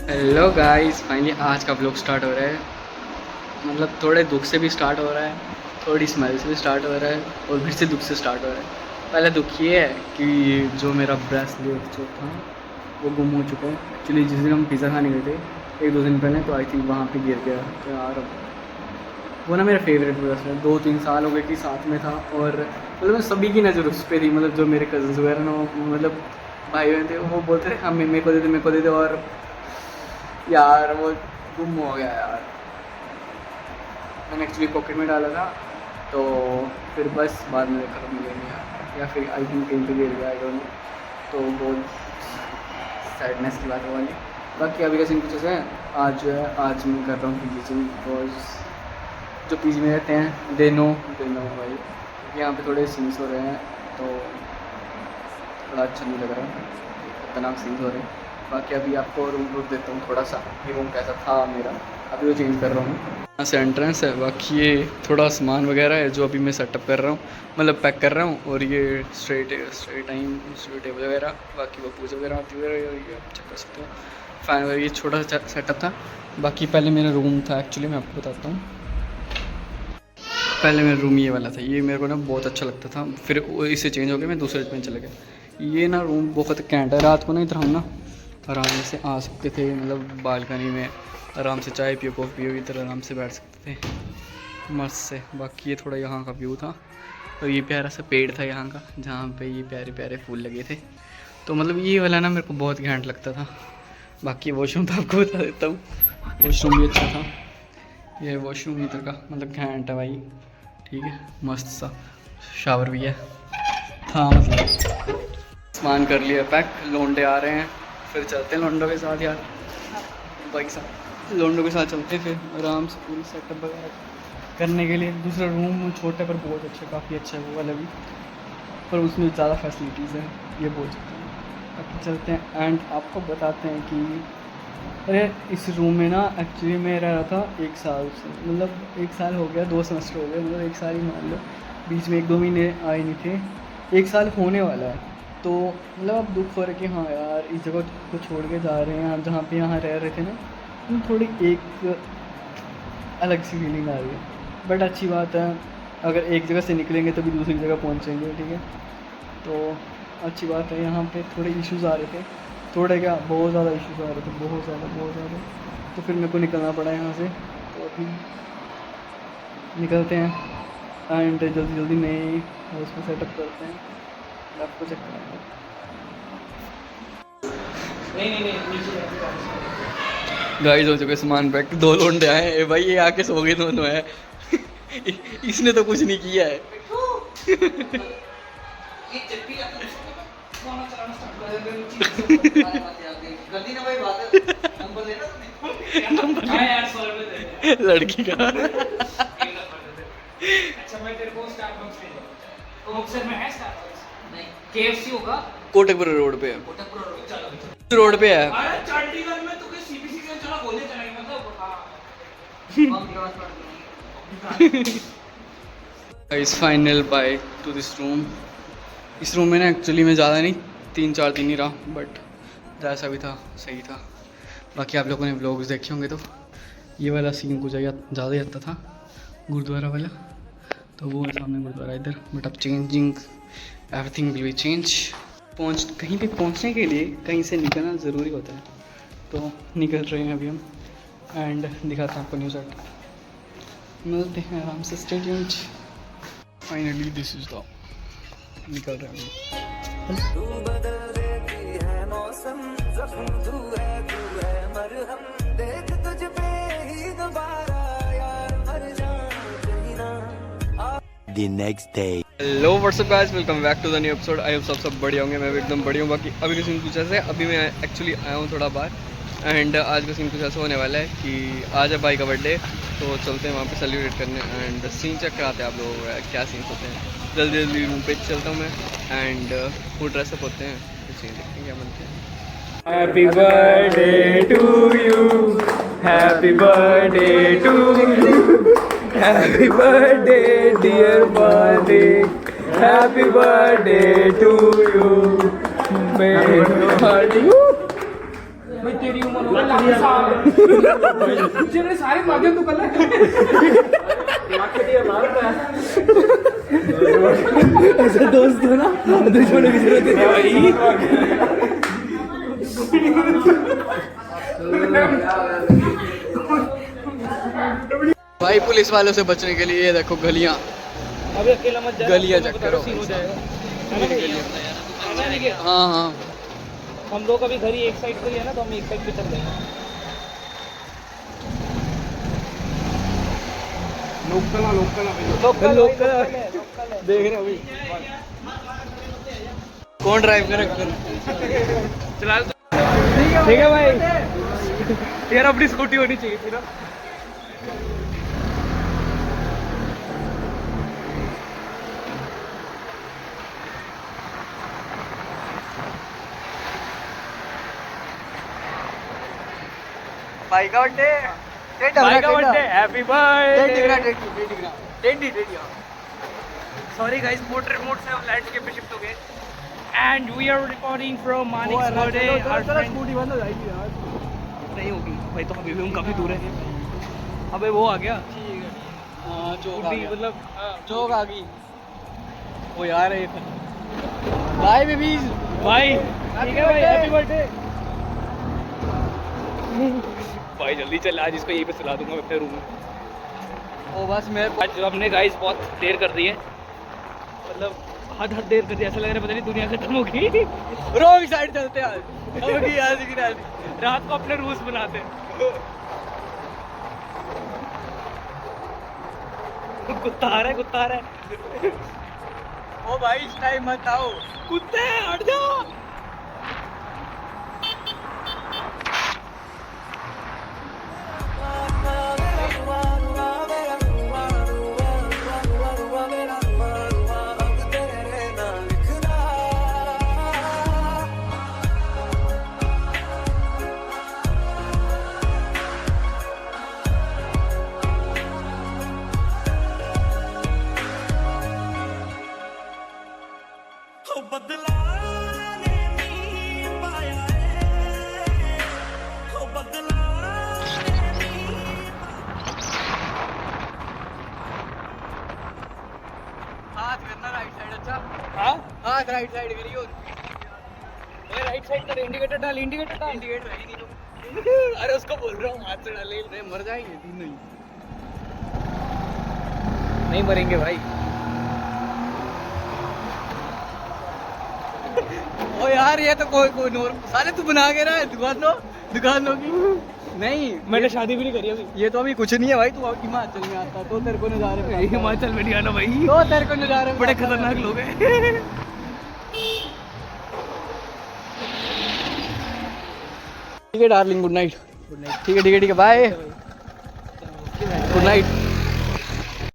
Hello guys, finally आज का blog start हो रहा है। मतलब थोड़े दुख से भी स्टार्ट हो रहा है, थोड़ी स्मेल से भी स्टार्ट हो रहा है और फिर से दुख से स्टार्ट हो रहा है। पहले दुख ये है कि जो मेरा ब्रेसलेट जो था वो गुम हो चुका है। एक्चुअली जिस दिन हम पिज़्ज़ा खाने गए थे 1-2 दिन पहले, तो आई थिंक वहाँ पे गिर गया। तो यार वो ना मेरा फेवरेट ब्रेसलेट 2-3 साल हो गए कि साथ में था, और मतलब सभी की नज़र उस पर थी। मतलब जो मेरे कज़न्स वगैरह ना, मतलब भाई बहन थे, वो बोलते थे हाँ मेरे को दे दे, मेरे को दे दे। और यार वो गुम हो गया यार। मैंने एक्चुअली पॉकेट में डाला था, तो फिर बस बाद में देखा तो मिले नहीं यार, या फिर आई थिंक कहीं पे गिर गया, आई डोंट नो। तो बहुत सैडनेस की बात है वाली। बाकी अभी का सीन कुछ ऐसा है। आज जो है, आज मैं कर रहा हूँ पीजी, बिकॉज जो पीजी में रहते हैं दे नो भाई। यहाँ पे थोड़े सीन्स हो रहे हैं, तो थोड़ा अच्छा नहीं लग रहा है, खतरनाक सीन्स हो रहे हैं। बाकी अभी आपको रूम टूर देता हूँ थोड़ा सा, ये रूम कैसा था मेरा, अभी वो चेंज कर रहा हूँ। यहाँ से एंट्रेंस है, बाकी ये थोड़ा सामान वगैरह है जो अभी मैं सेटअप कर रहा हूँ, मतलब पैक कर रहा हूँ। और ये स्ट्रेट टाइम टेबल वगैरह, बाकी वो पूजा वगैरह आती वगैरह, ये आप चेक कर सकते हो। फ़ैन वगैरह, ये छोटा सा सेटअप था। बाकी पहले मेरा रूम था, एक्चुअली मैं आपको बताता हूँ। पहले मेरा रूम ये वाला था, ये मेरे को ना बहुत अच्छा लगता था। फिर इससे चेंज हो गया, मैं दूसरे में चले गया। ये ना रूम बहुत कैंट है, रात को ना इधर हम ना आराम से आ सकते थे, मतलब बालकनी में आराम से चाय पियो कॉफ़ी पियो, इधर आराम से बैठ सकते थे मस्त से। बाकी ये थोड़ा यहाँ का व्यू था, और ये प्यारा सा पेड़ था यहाँ का, जहाँ पे ये प्यारे प्यारे फूल लगे थे। तो मतलब ये वाला ना मेरे को बहुत घैंट लगता था। बाकी वॉशरूम तो आपको बता देता हूँ, वॉशरूम भी अच्छा था। ये वॉशरूम इधर का मतलब घैंट है भाई, ठीक है, मस्त सा शावर भी है। हाँ मतलब सामान कर लिया पैक, लौंडे आ रहे हैं, फिर चलते हैं लौंडों के साथ यार, बाइक साथ लौंडों के साथ चलते हैं फिर आराम से पूरी सेटअप वगैरह करने के लिए। दूसरा रूम छोटा पर बहुत अच्छा, काफ़ी अच्छा है वो वाला भी, पर उसमें ज़्यादा फैसिलिटीज़ हैं, ये बोल सकते हैं। बाकी चलते हैं एंड आपको बताते हैं कि अरे इस रूम में ना एक्चुअली मैं रह रहा था 1 साल से, मतलब 1 साल हो गया, 2 सेमेस्टर हो गए, मतलब 1 साल ही मान लो, बीच में 1-2 महीने आए नहीं थे। 1 साल होने वाला है, तो मतलब अब दुख हो रहा है कि हाँ यार इस जगह को छोड़ के जा रहे हैं। आप जहाँ पे यहाँ रह रहे थे ना, तो थोड़ी एक अलग सी फीलिंग आ रही है। बट अच्छी बात है, अगर एक जगह से निकलेंगे तभी दूसरी जगह पहुँचेंगे, ठीक है। तो अच्छी बात है। यहाँ पे थोड़े इश्यूज़ आ रहे थे, थोड़े क्या बहुत ज़्यादा इश्यूज़ आ रहे थे, बहुत ज़्यादा। तो फिर मेरे को निकलना पड़ा यहाँ से। तो अभी निकलते हैं एंड जल्दी नए हाउस में सेटअप करते हैं। आपको चेक कराएंगे। गाइस हो चुके सामान पैक, 2 लोंडे आए हैं भाई, ये आके सो गए दोनों है। इसने तो कुछ नहीं किया है। लड़की का कोटकपुरा रोड पे है, रोड पे है। इस final by two this room. इस रूम में ना एक्चुअली मैं ज़्यादा नहीं, 3-4 दिन ही रहा, बट जैसा भी था सही था। बाकी आप लोगों ने व्लॉग्स देखे होंगे, तो ये वाला सीन कुछ ज़्यादा ही आता था, गुरुद्वारा वाला। तो वो है सामने गुरुद्वारा इधर, बट अब changing, everything will be change. कहीं पे पहुंचने के लिए कहीं से निकलना ज़रूरी होता है, तो निकल रहे हैं अभी हम एंड दिखाते हैं आपको न्यू सेट। मिलते हैं आराम से, stay tuned. Finally this is the, निकल रहे हैं। The next day. Hello what's up guys, welcome back to the new episode. I hope सब बढ़िया होंगे, मैं भी एकदम बढ़िया हूँ। बाकी अभी का सीन कुछ ऐसा है, अभी मैं एक्चुअली आया हूँ थोड़ा बाहर एंड आज का सीन कुछ ऐसा होने वाला है कि आज है भाई का बर्थडे, तो चलते हैं वहाँ पे सेलिब्रेट करने एंड सीन चेक कराते हैं आप लोगों को क्या सीन्स होते हैं। जल्दी रूम पे चलता हूँ मैं एंड फुल ड्रेसअप होते हैं, तो सीन देखते हैं क्या बनते हैं। Happy birthday to you, happy birthday to you, happy birthday dear birthday, happy birthday to you, भाई तेरी उम्र होगा लाख साल जिन्हें सारे मांगे तू कर ले ऐसे दोस्त हो ना दुश्मनों की जरूरत नहीं भाई पुलिस वालों से बचने के लिए ये देखो गलियां, अभी अकेला मत जा, गलियां चेक करो। सीन हो जाएगा। हाँ हाँ हम लोग अभी घर ही एक साइड पे ही है ना, तो हम एक साइड पे चल रहे हैं। लोकल देख रहे हो अभी कौन ड्राइव करेगा? चला ठीक है भाई यार, अपनी स्कूटी होनी चाहिए थी ना। भाई का birthday, happy birthday. Sorry guys, mode से हम लैंडस्केप पे शिफ्ट हो गए and we are recording from Manik's birthday. Scooty बंद हो जाएगी यार। नहीं होगी भाई, तो अभी भी हम काफी दूर है। अबे वो आ गया, हाँ चौक आ स्कूटी गया। मतलब चौक आ गई वो यार। ये बाय बेबीज, भाई ठीक है भाई, हैप्पी बर्थडे भाई। जल्दी चल, आज इसको यहीं पे सुला दूंगा मैं अपने रूम में। ओ बस मेरे आज हमने गाइस बहुत देर कर दी है, मतलब हद देर कर दी। ऐसा लग रहा है पता नहीं दुनिया खत्म होगी। रॉन्ग साइड चलते हैं आज। अब की आज की रात रात को अपने रूल्स बनाते हैं। कुत्ता आ रहा है, कुत्ता आ रहा है। ओ भाई इस टाइम मत आओ। कुत्ते हट जाओ। हाथ करना राइट साइड। अच्छा हाँ हाथ राइट साइड करियो। राइट साइड कर, इंडिकेटर डाल, इंडिकेटर डाल। इंडिकेटर है ही नहीं तो। अरे उसको बोल रहा हूँ हाथ से डाले। अरे मर जाएंगे तीनों ही। नहीं मरेंगे भाई। ओ यार ये तो कोई नोर साले तू बना के रहा है। दुकान लो की नहीं। मैंने शादी भी नहीं करी अभी। ये तो अभी कुछ नहीं है भाई। तू हिमाचल में आता तो तेरे को नजारे पे हिमाचल में नहीं आना भाई, तो तेरे को नजारे बड़े खतरनाक लोग हैं। ठीक है डार्लिंग, गुड नाइट। ठीक है बाय, गुड नाइट।